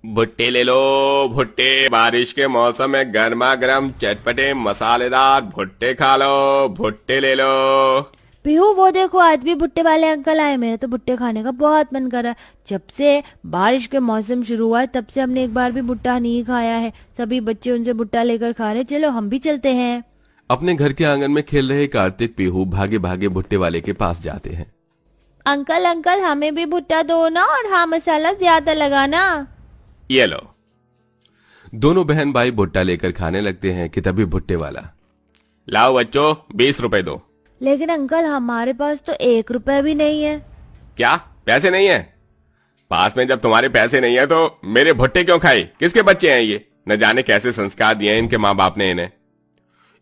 भुट्टे ले लो। भुट्टे बारिश के मौसम में गर्मा गर्म चटपटे मसालेदार भुट्टे खा लो। भुट्टे ले लो। पीहू वो देखो आज भी भुट्टे वाले अंकल आए। मेरा तो भुट्टे खाने का बहुत मन कर रहा है। जब से बारिश के मौसम शुरू हुआ है तब से हमने एक बार भी भुट्टा नहीं खाया है। सभी बच्चे उनसे भुट्टा लेकर खा रहे। चलो हम भी चलते हैं। अपने घर के आंगन में खेल रहे कार्तिक पीहू भागे भागे भुट्टे वाले के पास जाते हैं। अंकल अंकल हमें भी भुट्टा दो ना, और हाँ मसाला ज्यादा लगाना। ये लो। दोनों बहन भाई भुट्टा लेकर खाने लगते हैं कि तभी भुट्टे वाला, लाओ बच्चों 20 रुपए दो। लेकिन अंकल हमारे पास तो 1 रुपए भी नहीं है। क्या पैसे नहीं है? पास में जब तुम्हारे पैसे नहीं है तो मेरे भुट्टे क्यों खाए? किसके बच्चे हैं ये? न जाने कैसे संस्कार दिए हैं इनके माँ बाप ने इन्हें।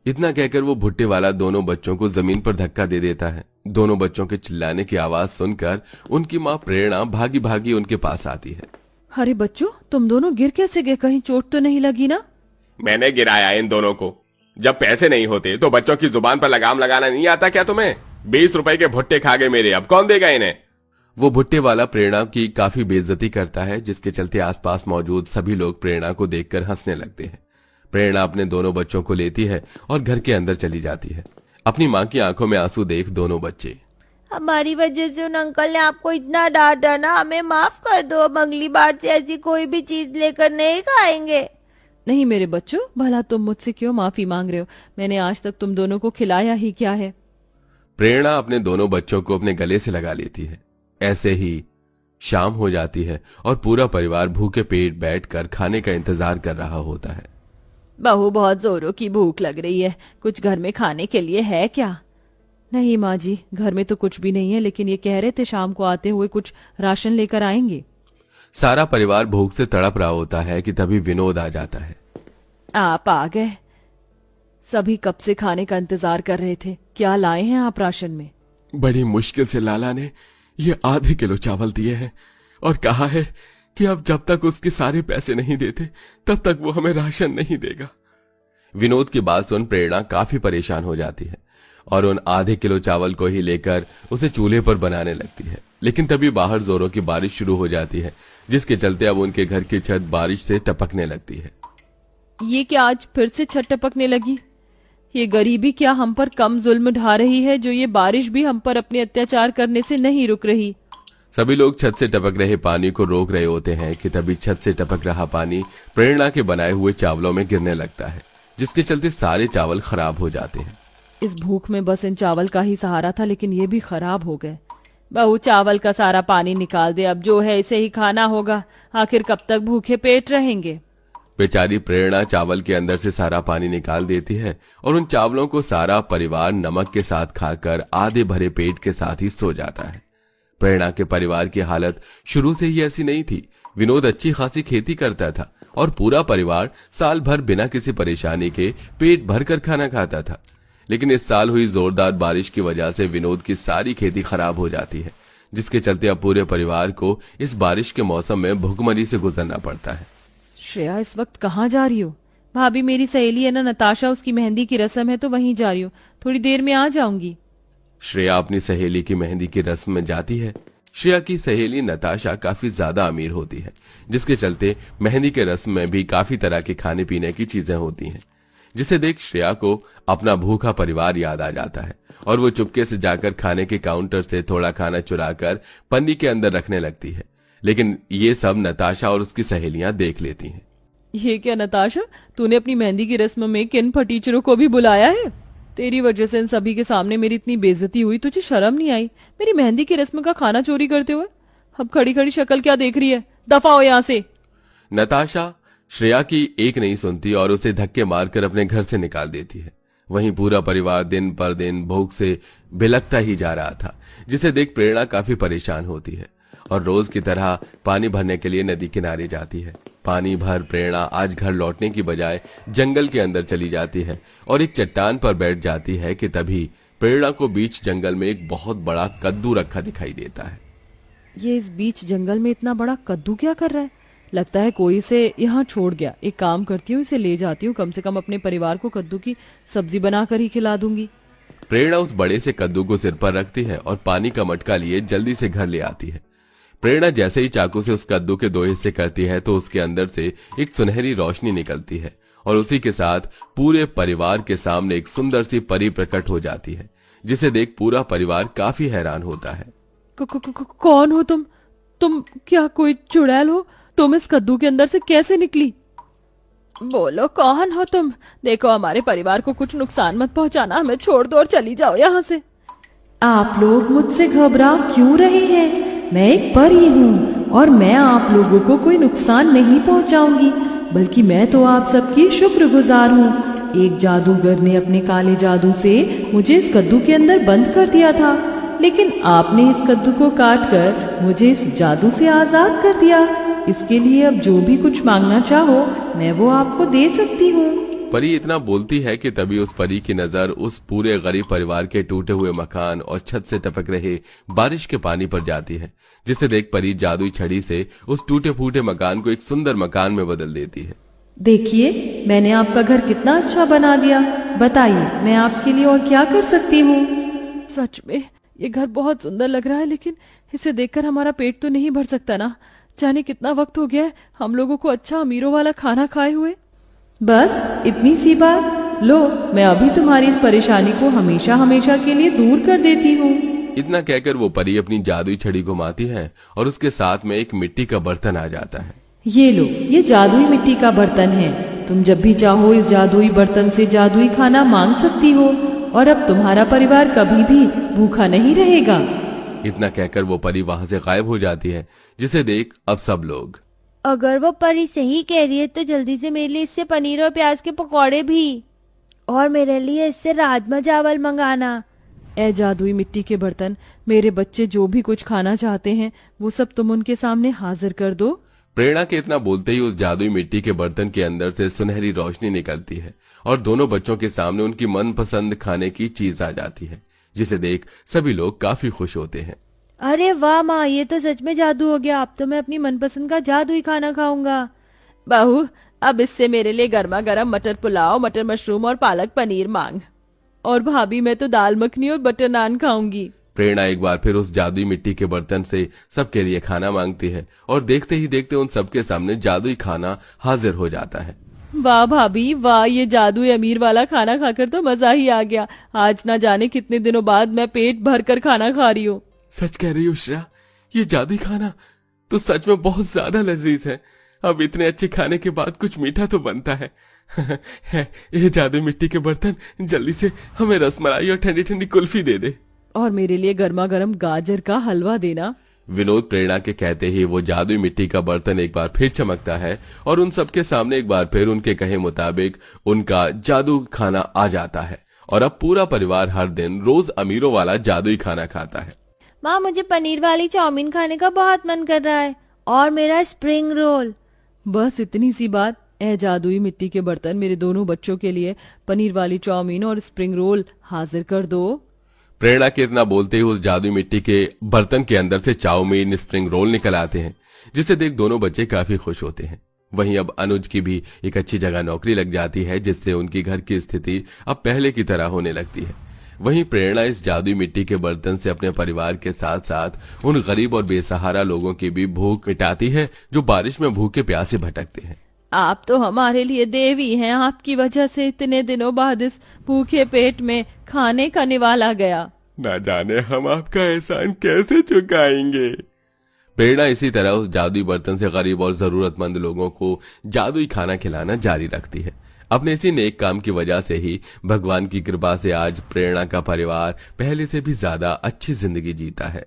इतना कहकर वो भुट्टे वाला दोनों बच्चों को जमीन पर धक्का दे देता है। दोनों बच्चों के चिल्लाने की आवाज सुनकर उनकी माँ प्रेरणा भागी भागी उनके पास आती है। अरे बच्चों तुम दोनों गिर कैसे गए? कहीं चोट तो नहीं लगी ना? मैंने गिराया इन दोनों को। जब पैसे नहीं होते तो बच्चों की जुबान पर लगाम लगाना नहीं आता क्या तुम्हें? 20 रुपए के भुट्टे खा गए मेरे, अब कौन देगा इन्हें? वो भुट्टे वाला प्रेरणा की काफी बेइज्जती करता है, जिसके चलते आसपास मौजूद सभी लोग प्रेरणा को देखकर हंसने लगते हैं। प्रेरणा अपने दोनों बच्चों को लेती है और घर के अंदर चली जाती है। अपनी माँ की आंखों में आंसू देख दोनों बच्चे, हमारी वजह से उन अंकल ने आपको इतना डांटा ना, हमें माफ कर दो। अब अगली बार से ऐसी कोई भी चीज लेकर नहीं खाएंगे। नहीं मेरे बच्चों, भला तुम मुझसे क्यों माफी मांग रहे हो? मैंने आज तक तुम दोनों को खिलाया ही क्या है? प्रेरणा अपने दोनों बच्चों को अपने गले से लगा लेती है। ऐसे ही शाम हो जाती है और पूरा परिवार भूखे पेट बैठकर खाने का इंतजार कर रहा होता है। बहू बहुत जोरों की भूख लग रही है, कुछ घर में खाने के लिए है क्या? नहीं माँ जी, घर में तो कुछ भी नहीं है, लेकिन ये कह रहे थे शाम को आते हुए कुछ राशन लेकर आएंगे। सारा परिवार भूख से तड़प रहा होता है कि तभी विनोद आ जाता है। आप आ गए। सभी कब से खाने का इंतजार कर रहे थे। क्या लाए हैं आप राशन में? बड़ी मुश्किल से लाला ने ये आधे किलो चावल दिए हैं और कहा है कि अब जब तक उसके सारे पैसे नहीं देते तब तक वो हमें राशन नहीं देगा। विनोद की बात सुन प्रेरणा काफी परेशान हो जाती है और उन आधे किलो चावल को ही लेकर उसे चूल्हे पर बनाने लगती है। लेकिन तभी बाहर जोरों की बारिश शुरू हो जाती है, जिसके चलते अब उनके घर की छत बारिश से टपकने लगती है। ये क्या आज फिर से छत टपकने लगी? ये गरीबी क्या हम पर कम जुल्म ढा रही है, जो ये बारिश भी हम पर अपने अत्याचार करने से नहीं रुक रही? सभी लोग छत से टपक रहे पानी को रोक रहे होते हैं कि तभी छत से टपक रहा पानी प्रेरणा के बनाए हुए चावलों में गिरने लगता है, जिसके चलते सारे चावल खराब हो जाते हैं। इस भूख में बस इन चावल का ही सहारा था, लेकिन ये भी खराब हो गए। बहू चावल का सारा पानी निकाल दे, अब जो है इसे ही खाना होगा। आखिर कब तक भूखे पेट रहेंगे? बेचारी प्रेरणा चावल के अंदर से सारा पानी निकाल देती है और उन चावलों को सारा परिवार नमक के साथ खाकर आधे भरे पेट के साथ ही सो जाता है। प्रेरणा के परिवार की हालत शुरू से ही ऐसी नहीं थी। विनोद अच्छी खासी खेती करता था और पूरा परिवार साल भर बिना किसी परेशानी के पेट भरकर खाना खाता था। लेकिन इस साल हुई जोरदार बारिश की वजह से विनोद की सारी खेती खराब हो जाती है, जिसके चलते अब पूरे परिवार को इस बारिश के मौसम में भुखमरी से गुजरना पड़ता है। श्रेया इस वक्त कहाँ जा रही हो? भाभी मेरी सहेली है ना नताशा, उसकी मेहंदी की रस्म है तो वहीं जा रही हूँ, थोड़ी देर में आ जाऊंगी। श्रेया अपनी सहेली की मेहंदी की रस्म में जाती है। श्रेया की सहेली नताशा काफी ज्यादा अमीर होती है, जिसके चलते मेहंदी के रस्म में भी काफी तरह के खाने पीने की चीजें होती हैं, जिसे देख श्रेया को अपना भूखा परिवार याद आ जाता है और वो चुपके से जाकर खाने के काउंटर से थोड़ा खाना चुराकर पन्नी के अंदर रखने लगती है। लेकिन ये सब नताशा और उसकी सहेलियां देख लेती हैं। ये क्या नताशा, तूने अपनी मेहंदी की रस्म में किन फटीचरों को भी बुलाया है? तेरी वजह से इन सभी के सामने मेरी इतनी बेइज्जती हुई, तुझे शर्म नहीं आई मेरी मेहंदी की रस्म का खाना चोरी करते हुए? अब खड़ी खड़ी शक्ल क्या देख रही है? दफा हो यहाँ से। नताशा श्रेया की एक नहीं सुनती और उसे धक्के मारकर अपने घर से निकाल देती है। वहीं पूरा परिवार दिन पर दिन भूख से भिलकता ही जा रहा था, जिसे देख प्रेरणा काफी परेशान होती है और रोज की तरह पानी भरने के लिए नदी किनारे जाती है। पानी भर प्रेरणा आज घर लौटने की बजाय जंगल के अंदर चली जाती है और एक चट्टान पर बैठ जाती है कि तभी प्रेरणा को बीच जंगल में एक बहुत बड़ा कद्दू रखा दिखाई देता है। ये इस बीच जंगल में इतना बड़ा कद्दू क्या कर रहा है? लगता है कोई इसे यहाँ छोड़ गया। एक काम करती हूँ, इसे ले जाती हूँ, कम से कम अपने परिवार को कद्दू की सब्जी बनाकर ही खिला दूंगी। प्रेरणा उस बड़े से कद्दू को सिर पर रखती है और पानी का मटका लिए जल्दी से घर ले आती है। प्रेरणा जैसे ही चाकू से उस कद्दू के 2 हिस्से करती है तो उसके अंदर से एक सुनहरी रोशनी निकलती है और उसी के साथ पूरे परिवार के सामने एक सुंदर सी परी प्रकट हो जाती है, जिसे देख पूरा परिवार काफी हैरान होता है। कौन हो तुम? तुम क्या कोई चुड़ैल हो? तुम इस कद्दू के अंदर से कैसे निकली? बोलो कौन हो तुम? देखो हमारे परिवार को कुछ नुकसान मत पहुंचाना, हमें छोड़ दो और चली जाओ यहाँ से। आप लोग मुझसे घबरा क्यों रहे हैं? मैं एक परी हूँ और मैं आप लोगों को कोई नुकसान नहीं पहुँचाऊंगी, बल्कि मैं तो आप सबकी शुक्रगुजार हूँ। एक जादूगर ने अपने काले जादू से मुझे इस कद्दू के अंदर बंद कर दिया था, लेकिन आपने इस कद्दू को काट कर मुझे इस जादू से आजाद कर दिया। इसके लिए अब जो भी कुछ मांगना चाहो मैं वो आपको दे सकती हूँ। परी इतना बोलती है कि तभी उस परी की नजर उस पूरे गरीब परिवार के टूटे हुए मकान और छत से टपक रहे बारिश के पानी पर जाती है, जिसे देख परी जादुई छड़ी से उस टूटे फूटे मकान को एक सुंदर मकान में बदल देती है। देखिए मैंने आपका घर कितना अच्छा बना दिया, बताइए मैं आपके लिए और क्या कर सकती हूँ? सच में ये घर बहुत सुंदर लग रहा है, लेकिन इसे देखकर हमारा पेट तो नहीं भर सकता ना। जाने कितना वक्त हो गया है हम लोगों को अच्छा अमीरों वाला खाना खाए हुए। बस इतनी सी बात? लो मैं अभी तुम्हारी इस परेशानी को हमेशा हमेशा के लिए दूर कर देती हूँ। इतना कहकर वो परी अपनी जादुई छड़ी घुमाती है और उसके साथ में एक मिट्टी का बर्तन आ जाता है। ये लो, ये जादुई मिट्टी का बर्तन है। तुम जब भी चाहो इस जादुई बर्तन से जादुई खाना मांग सकती हो और अब तुम्हारा परिवार कभी भी भूखा नहीं रहेगा। इतना कहकर वो परी वहां से गायब हो जाती है, जिसे देख अब सब लोग, अगर वो परी सही कह रही है तो जल्दी से मेरे लिए इससे पनीर और प्याज के पकौड़े भी, और मेरे लिए इससे राजमा चावल मंगाना। ए जादुई मिट्टी के बर्तन, मेरे बच्चे जो भी कुछ खाना चाहते हैं वो सब तुम उनके सामने हाजिर कर दो। प्रेरणा के इतना बोलते ही उस जादुई मिट्टी के बर्तन के अंदर से सुनहरी रोशनी निकलती है और दोनों बच्चों के सामने उनकी मनपसंद खाने की चीज आ जाती है, जिसे देख सभी लोग काफी खुश होते हैं। अरे वाह माँ, ये तो सच में जादू हो गया। अब तो मैं अपनी मनपसंद का जादुई खाना खाऊंगा। बहू अब इससे मेरे लिए गर्मा गर्म मटर पुलाव, मटर मशरूम और पालक पनीर मांग। और भाभी मैं तो दाल मखनी और बटर नान खाऊंगी। प्रेरणा एक बार फिर उस जादुई मिट्टी के बर्तन से सबके लिए खाना मांगती है और देखते ही देखते उन सबके सामने जादुई खाना हाजिर हो जाता है। वाह भाभी वाह, ये जादुई अमीर वाला खाना खाकर तो मजा ही आ गया। आज ना जाने कितने दिनों बाद मैं पेट भर कर खाना खा रही हूँ। सच कह रही हो श्रेया, ये जादुई खाना तो सच में बहुत ज्यादा लजीज है। अब इतने अच्छे खाने के बाद कुछ मीठा तो बनता है। ये जादुई मिट्टी के बर्तन जल्दी से हमें रसमलाई और ठंडी ठंडी कुल्फी दे दे, और मेरे लिए गर्मा गर्म गाजर का हलवा देना। विनोद प्रेरणा के कहते ही वो जादुई मिट्टी का बर्तन एक बार फिर चमकता है और उन सबके सामने एक बार फिर उनके कहे मुताबिक उनका जादू खाना आ जाता है और अब पूरा परिवार हर दिन रोज अमीरों वाला जादुई खाना खाता है। माँ मुझे पनीर वाली चाउमीन खाने का बहुत मन कर रहा है, और मेरा स्प्रिंग रोल। बस इतनी सी बात। ए जादुई मिट्टी के बर्तन, मेरे दोनों बच्चों के लिए पनीर वाली चाउमीन और स्प्रिंग रोल हाजिर कर दो। प्रेरणा के इतना बोलते ही उस जादुई मिट्टी के बर्तन के अंदर से चाउमीन, स्प्रिंग रोल निकल आते हैं, जिसे देख दोनों बच्चे काफी खुश होते हैं। वहीं अब अनुज की भी एक अच्छी जगह नौकरी लग जाती है, जिससे उनकी घर की स्थिति अब पहले की तरह होने लगती है। वहीं प्रेरणा इस जादुई मिट्टी के बर्तन से अपने परिवार के साथ साथ उन गरीब और बेसहारा लोगों की भी भूख मिटाती है, जो बारिश में भूखे प्यासे भटकते हैं। आप तो हमारे लिए देवी हैं, आपकी वजह से इतने दिनों बाद इस भूखे पेट में खाने का निवाला गया। ना जाने हम आपका एहसान कैसे चुकाएंगे। प्रेरणा इसी तरह उस जादुई बर्तन से गरीब और जरूरतमंद लोगों को जादुई खाना खिलाना जारी रखती है। अपने इसी नेक काम की वजह से ही भगवान की कृपा से आज प्रेरणा का परिवार पहले से भी ज्यादा अच्छी जिंदगी जीता है।